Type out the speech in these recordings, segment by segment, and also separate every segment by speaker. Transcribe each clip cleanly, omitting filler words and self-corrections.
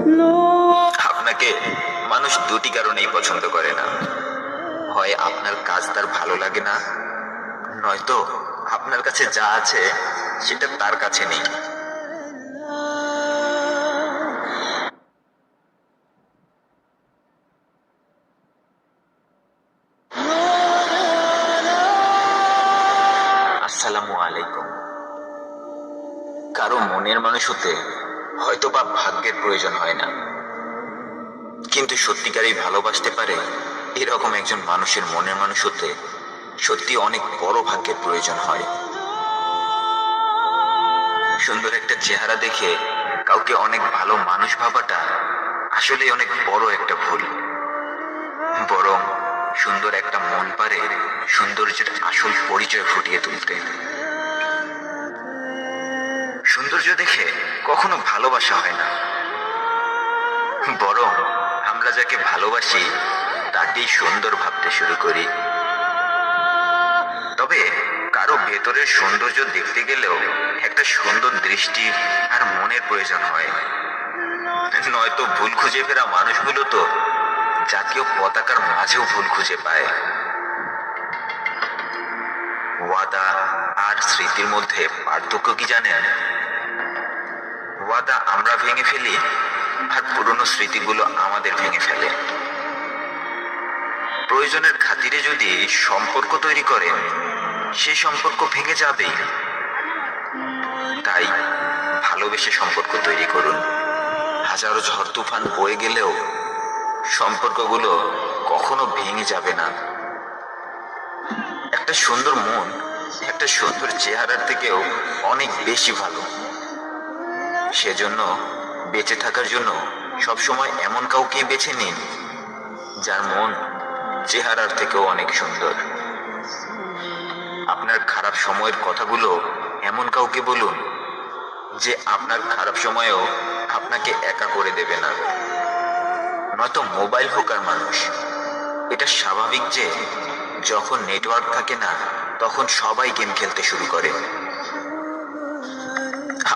Speaker 1: আপনাকে মানুষ দুটি কারণেই পছন্দ করে না। হয় আপনার কাজ তার ভালো লাগে না, নয়তো আপনার কাছে যা আছে সেটা তার কাছে নেই। আসসালামু আলাইকুম। কারো মনের মানুষ হতে হয়তো বা ভাগ্যের প্রয়োজন হয় না, কিন্তু সত্যিকারই ভালোবাসতে পারে এরকম একজন মানুষের মনের মানুষ হতে সত্যি অনেক বড় ভাগ্যের প্রয়োজন হয়। সুন্দর একটা চেহারা দেখে কাউকে অনেক ভালো মানুষ ভাবাটা আসলে অনেক বড় একটা ভুল। বরং সুন্দর একটা মন পারে সৌন্দর্যের আসল পরিচয় ফুটিয়ে তুলতে। সৌন্দর্য দেখে কখনো ভালোবাসা হয় না, বরং আমরা যাকে ভালোবাসি তাকেই সুন্দর ভাবতে শুরু করি। তবে কারো ভেতরের সৌন্দর্য দেখতে গেলেও একটা সুন্দর দৃষ্টি আর মনের প্রয়োজন হয়, নয়তো ভুল খুঁজে ফেরা মানুষগুলো তো জাতীয় পতাকার মাঝেও ভুল খুঁজে পায়। ওয়াদা আর স্মৃতির মধ্যে পার্থক্য কি জানেন? ওয়াদা আমরা ভেঙে ফেলি, আর পুরনো স্মৃতিগুলো আমাদের ভেঙে ফেলে। প্রয়োজনের খাতিরে যদি সম্পর্ক তৈরি করেন, সেই সম্পর্ক ভেঙে যাবেই। তাই ভালোবেসে সম্পর্ক তৈরি করুন। হাজারো ঝড় তুফান বয়ে গেলেও সম্পর্কগুলো কখনো ভেঙে যাবে না। একটা সুন্দর মন একটা সুন্দর চেহারার থেকেও অনেক বেশি ভালো। সেজন্য বেঁচে থাকার জন্য সবসময় এমন কাউকে বেছে নিন যার মন চেহারার থেকেও অনেক সুন্দর। আপনার খারাপ সময়ের কথাগুলো এমন কাউকে বলুন যে আপনার খারাপ সময়েও আপনাকে একা করে দেবে না। নয়তো মোবাইল হোক আর মানুষ, এটা স্বাভাবিক যে যখন নেটওয়ার্ক থাকে না তখন সবাই গেম খেলতে শুরু করে।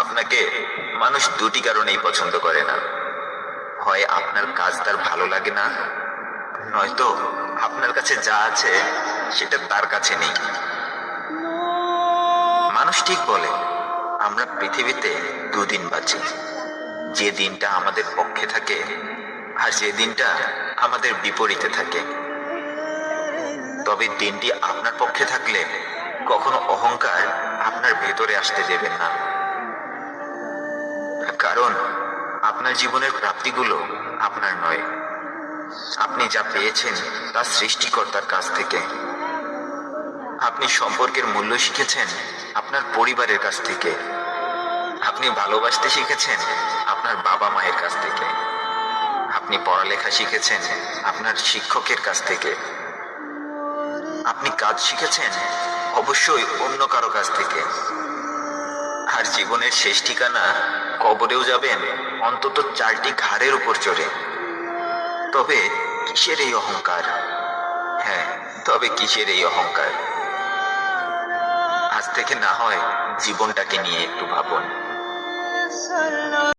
Speaker 1: আপনাকে মানুষ দুটি কারণেই পছন্দ করে না। হয় আপনার কাজ তার ভালো লাগে না, নয়তো আপনার কাছে যা আছে সেটা তার কাছে নেই। মানুষ ঠিক বলে, আমরা পৃথিবীতে দুদিন বাঁচি, যে দিনটা আমাদের পক্ষে থাকে আর যে দিনটা আমাদের বিপরীতে থাকে। তবে দিনটি আপনার পক্ষে থাকলে কখনো অহংকার আপনার ভেতরে আসতে দেবেন না। কারণ আপনার জীবনের প্রাপ্তিগুলো আপনার নয়। আপনি যা পেয়েছেন তা সৃষ্টিকর্তার কাছ থেকে। আপনি সম্পর্কের মূল্য শিখেছেন আপনার পরিবারের কাছ থেকে। আপনি ভালোবাসতে শিখেছেন আপনার বাবা মায়ের কাছ থেকে। আপনি পড়ালেখা শিখেছেন আপনার শিক্ষকের কাছ থেকে। আপনি কাজ শিখেছেন অবশ্যই অন্য কারো কাছ থেকে। আর জীবনের শেষ ঠিকানা কবরেও যাবেন অন্তত 4টি ঘাড়ের উপর চড়ে। তবে কিসের এই অহংকার? হ্যাঁ, তবে কিসের এই অহংকার? আজ থেকে না হয় জীবনটাকে নিয়ে একটু ভাবুন।